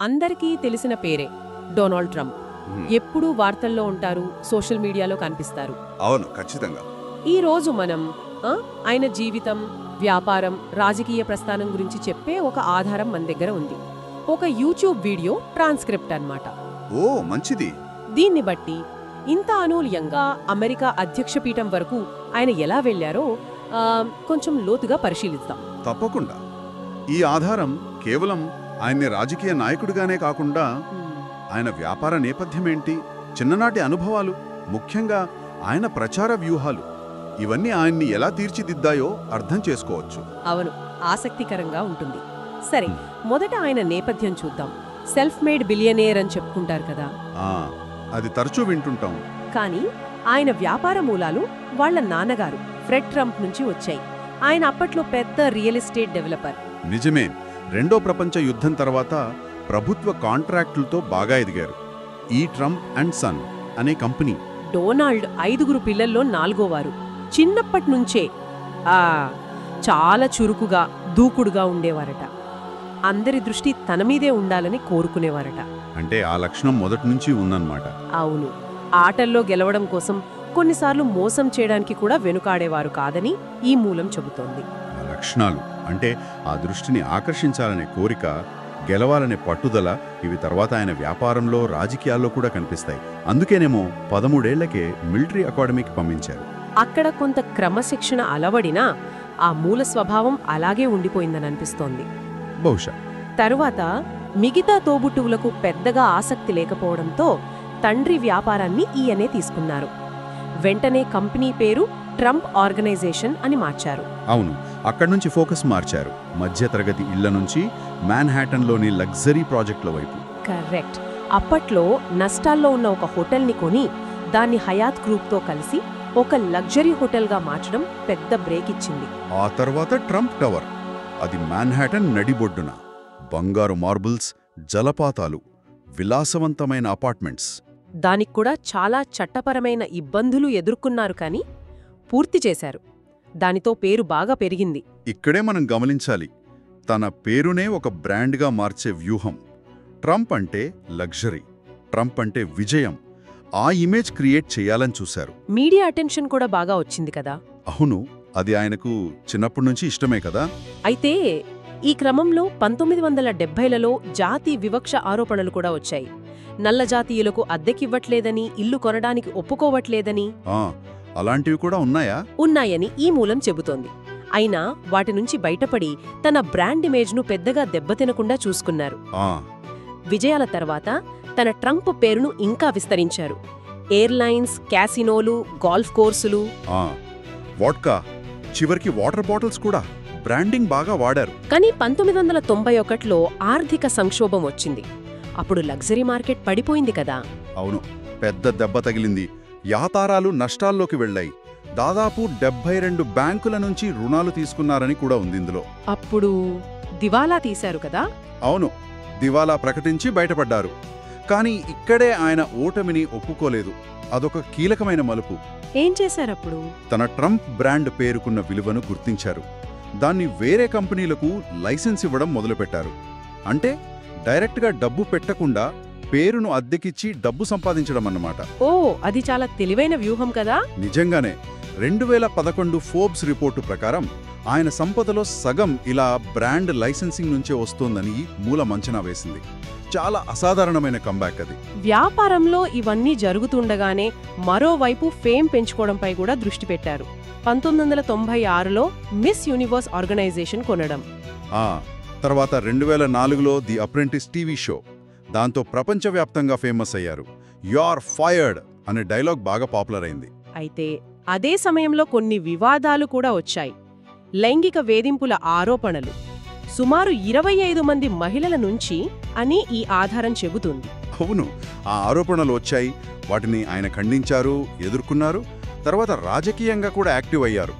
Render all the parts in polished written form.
అందరికీ తెలిసిన పేరే డొనాల్డ్ ట్రంప్. ఎప్పుడూ వార్తల్లో ఉంటారు, సోషల్ మీడియాలో కనిపిస్తారు. అవును, ఖచ్చితంగా. ఈ రోజు మనం ఆయన జీవితం, వ్యాపారం, రాజకీయ ప్రస్థానం గురించి చెప్పే ఒక ఆధారం మన దగ్గర ఉంది. ఒక యూట్యూబ్ వీడియో ట్రాన్స్క్రిప్ట్ అన్నమాట. ఓ మంచిది. దీన్ని బట్టి ఇంత అనూహ్యంగా అమెరికా అధ్యక్ష పీఠం వరకు ఆయన ఎలా వెళ్లారో కొంచెం లోతుగా పరిశీలిద్దాం. తప్పకుండా. ఈ ఆధారం కేవలం ఆయన్ని రాజకీయ నాయకుడిగానే కాకుండా ఆయన వ్యాపార నేపథ్యమేంటి, చిన్ననాటి అనుభవాలు, ముఖ్యంగా ఆయన ప్రచార వ్యూహాలు, ఇవన్నీ ఆయన్ని ఎలా తీర్చిదిద్దాయో అర్థం చేసుకోవచ్చు. అవును, ఆసక్తికరంగా ఉంటుంది. సరే, మొదట ఆయన నేపథ్యం చూద్దాం. సెల్ఫ్ మేడ్ బిలియనేర్ అని చెప్పుకుంటారు కదా. అది తరచూ వింటుంటాం. కానీ ఆయన వ్యాపార మూలాలు వాళ్ల నాన్నగారు ఫ్రెడ్ ట్రంప్ నుంచి వచ్చాయి. ఆయన అప్పట్లో పెద్ద రియల్ ఎస్టేట్ డెవలపర్. నిజమే. రెండో ప్రపంచ యుద్ధం తర్వాత ప్రభుత్వ కాంట్రాక్టులతో బాగా ఎదిగారు. ఈ ట్రంప్ అండ్ సన్ అనే కంపెనీ. డొనాల్డ్ 5 పిల్లల్లో 4వ. చిన్నప్పటి నుంచే చాలా చురుకుగా, దూకుడుగా ఉండేవారట. అందరి దృష్టి తన మీదే ఉండాలని కోరుకునేవారట. అంటే ఆ లక్షణం మొదటి నుంచి ఉందన్నమాట. అవును. ఆటల్లో గెలవడం కోసం కొన్నిసార్లు మోసం చేయడానికి కూడా వెనుకాడేవారు కాదని ఈ మూలం చెబుతోంది. లక్షణాలు అంటే ఆ దృష్టిని ఆకర్షించాలనే కోరిక, గెలవాలనే పట్టుదల, ఇవి తర్వాత ఆయన వ్యాపారంలో, రాజకీయాల్లో కూడా కనిపిస్తాయి. అందుకేనేమో 13 ఏళ్లకే మిలిటరీ అకాడమీకి పంపించారు. అక్కడ కొంత క్రమశిక్షణ అలవడినా ఆ మూల స్వభావం అలాగే ఉండిపోయిందని అనిపిస్తోంది. బహుశా తరువాత మిగతా తోబుట్టువులకు పెద్దగా ఆసక్తి లేకపోవడంతో తండ్రి వ్యాపారాన్ని ఈయనే తీసుకున్నారు. వెంటనే కంపెనీ పేరు ట్రంప్ ఆర్గనైజేషన్ అని మార్చారు. అవును, అక్కడి నుంచి ఫోకస్ మార్చారు. మధ్యతరగతి ఇళ్ల నుంచి మ్యాన్హాటన్లోని లగ్జరీ ప్రాజెక్టుల వైపు. కరెక్ట్. అప్పట్లో నష్టాల్లో ఉన్న ఒక హోటల్ని కొని దాన్ని హయాత్ గ్రూప్తో కలిసి ఒక లగ్జరీ హోటల్గా మార్చడం పెద్ద బ్రేక్ ఇచ్చింది. ఆ తర్వాత ట్రంప్ టవర్. అది మ్యాన్హాటన్ నడిబొడ్డున. బంగారు మార్బుల్స్, జలపాతాలు, విలాసవంతమైన అపార్ట్మెంట్స్. దానికి కూడా చాలా చట్టపరమైన ఇబ్బందులు ఎదుర్కొన్నారు, కానీ పూర్తి చేశారు. దానితో పేరు బాగా పెరిగింది. ఇక్కడే మనం గమనించాలి, తన పేరునే ఒక బ్రాండ్గా మార్చే వ్యూహం. ట్రంప్ అంటే లగ్జరీ, ట్రంప్ అంటే విజయం. ఆ ఇమేజ్ క్రియేట్ చేయాలని చూశారు. మీడియా అటెన్షన్ కూడా బాగా వచ్చింది కదా. అవును, అది ఆయనకు చిన్నప్పటి నుంచి ఇష్టమే కదా. అయితే ఈ క్రమంలో 1970లలో జాతి వివక్ష ఆరోపణలు కూడా వచ్చాయి. నల్ల జాతీయులకు అద్దెకివ్వట్లేదని, ఇల్లు కొనడానికి ఒప్పుకోవట్లేదని. అలాంటివి కూడా ఉన్నాయని ఈ మూలం చెబుతోంది. అయినా వాటి నుంచి బయటపడి తన బ్రాండ్ ఇమేజ్ను పెద్దగా దెబ్బతినకుండా చూసుకున్నారు. విజయాల తర్వాత తన ట్రంప్ పేరును ఇంకా విస్తరించారు. ఎయిర్లైన్స్, క్యాసినోలు, గాల్ఫ్ కోర్సులు, వోడ్కా, చివరికి వాటర్ బాటిల్స్ కూడా బ్రాండింగ్ బాగా వాడారు. కానీ 1991లో ఆర్థిక సంక్షోభం వచ్చింది. అప్పుడు లగ్జరీ మార్కెట్ పడిపోయింది కదా. అవును, పెద్ద దెబ్బ తగిలింది. వ్యాపారాలు నష్టాల్లోకి వెళ్లాయి. దాదాపు 72 బ్యాంకుల నుంచి రుణాలు తీసుకున్నారని కూడా ఉంది ఇందులో. అప్పుడు దివాలా తీశారు కదా. అవును, దివాలా ప్రకటించి బయటపడ్డారు. కానీ ఇక్కడే ఆయన ఓటమిని ఒప్పుకోలేదు. అదొక కీలకమైన మలుపు. ఏం చేశారప్పుడు? తన ట్రంప్ బ్రాండ్ పేరుకున్న విలువను గుర్తించారు. దాన్ని వేరే కంపెనీలకు లైసెన్స్ ఇవ్వడం మొదలుపెట్టారు. అంటే డైరెక్ట్గా డబ్బు పెట్టకుండా పేరును అద్దెకిచ్చి డబ్బు సంపాదించడం అన్నమాట. ఓ, అది చాలా తెలివైన వ్యూహం కదా. నిజంగానే. 2011 ఫోర్బ్స్ రిపోర్టు ప్రకారం ఆయన సంపదలో సగం ఇలా బ్రాండ్ లైసెన్సింగ్ నుంచే వస్తోందని మూలం అంచనా వేసింది. చాలా అసాధారణమైన కంబ్యాక్ అది. వ్యాపారంలో ఇవన్నీ జరుగుతుండగానే మరోవైపు ఫేమ్ పెంచుకోవడంపై కూడా దృష్టి పెట్టారు. 1996లో మిస్ యూనివర్స్ ఆర్గనైజేషన్ కొనడం. తర్వాత 2004లో ది అప్రెంటిస్ టీవీ షో. దాంతో ప్రపంచవ్యాప్తంగా ఫేమస్ అయ్యారు. యు ఆర్ ఫైర్డ్ అనే డైలాగ్ బాగా పాపులర్ అయింది. అయితే అదే సమయంలో కొన్ని వివాదాలు కూడా వచ్చాయి. లైంగిక వేధింపుల ఆరోపణలు సుమారు 25 మంది మహిళల నుంచి అని ఈ ఆధారం చెబుతుంది. అవును, ఆ ఆరోపణలు వచ్చాయి. వాటిని ఆయన ఖండించారు, ఎదుర్కొన్నారు. తర్వాత రాజకీయంగా కూడా యాక్టివ్ అయ్యారు.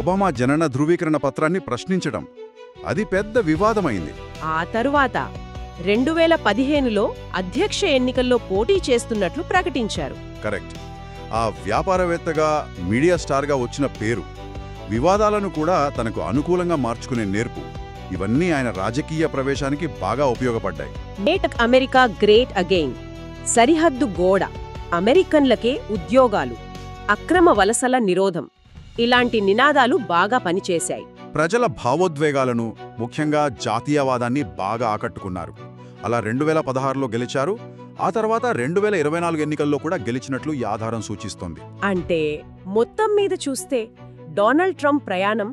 ఒబామా జనన ధృవీకరణ పత్రాన్ని ప్రశ్నించడం, అది పెద్ద వివాదమైంది. ఆ తరువాత 2015లో అధ్యక్ష ఎన్నికల్లో పోటీ చేస్తున్నట్లు ప్రకటించారు. కరెక్ట్. ఆ వ్యాపారవేత్తగా, మీడియా స్టార్గా వచ్చిన పేరు వివాదాలను కూడా తనకు అనుకూలంగా మార్చుకునే నేర్పు. ఇవన్నీ ఆయన రాజకీయ ప్రవేశానికి బాగా ఉపయోగపడ్డాయి. మేక్ అమెరికా గ్రేట్ అగెయిన్, సరిహద్దు గోడ, అమెరికన్లకే ఉద్యోగాలు, అక్రమ వలసల నిరోధం ఇలాంటి నినాదాలు బాగా పనిచేశాయి. ప్రజల భావోద్వేగాలను, ముఖ్యంగా జాతీయవాదాన్ని బాగా ఆకట్టుకున్నారు. అలా 2016లో గెలిచారు. ఆ తర్వాత 2024 ఎన్నికల్లో కూడా గెలిచినట్లు ఈ ఆధారం సూచిస్తోంది. అంటే మొత్తం మీద చూస్తే డొనాల్డ్ ట్రంప్ ప్రయాణం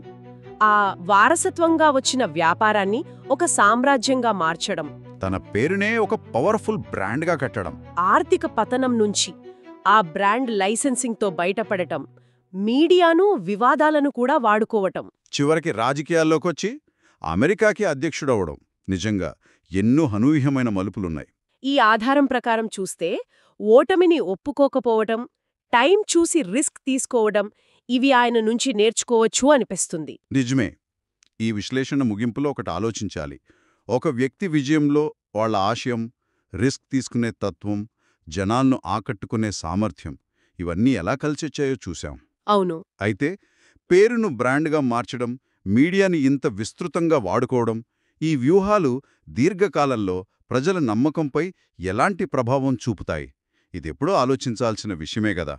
ఆ వారసత్వంగా వచ్చిన వ్యాపారాన్ని ఒక సామ్రాజ్యంగా మార్చడం, తన పేరునే ఒక పవర్ఫుల్ బ్రాండ్గా కట్టడం, ఆర్థిక పతనం నుంచి ఆ బ్రాండ్ లైసెన్సింగ్తో బయటపడటం, మీడియాను, వివాదాలను కూడా వాడుకోవటం, చివరికి రాజకీయాల్లోకొచ్చి అమెరికాకి అధ్యక్షుడవడం, నిజంగా ఎన్నో అనూహ్యమైన మలుపులున్నాయి. ఈ ఆధారం ప్రకారం చూస్తే ఓటమిని ఒప్పుకోకపోవటం, టైం చూసి రిస్క్ తీసుకోవడం ఇవి ఆయన నుంచి నేర్చుకోవచ్చు అనిపిస్తుంది. నిజమే. ఈ విశ్లేషణ ముగింపులో ఒకటి ఆలోచించాలి. ఒక వ్యక్తి విజయంలో వాళ్ళ ఆశయం, రిస్క్ తీసుకునే తత్వం, జనాలను ఆకట్టుకునే సామర్థ్యం ఇవన్నీ ఎలా కలిసొచ్చాయో చూశాం. అవును. అయితే పేరును బ్రాండ్గా మార్చడం, మీడియాని ఇంత విస్తృతంగా వాడుకోవడం, ఈ వ్యూహాలు దీర్ఘకాలంలో ప్రజల నమ్మకంపై ఎలాంటి ప్రభావం చూపుతాయి? ఇదెప్పుడూ ఆలోచించాల్సిన విషయమే గదా.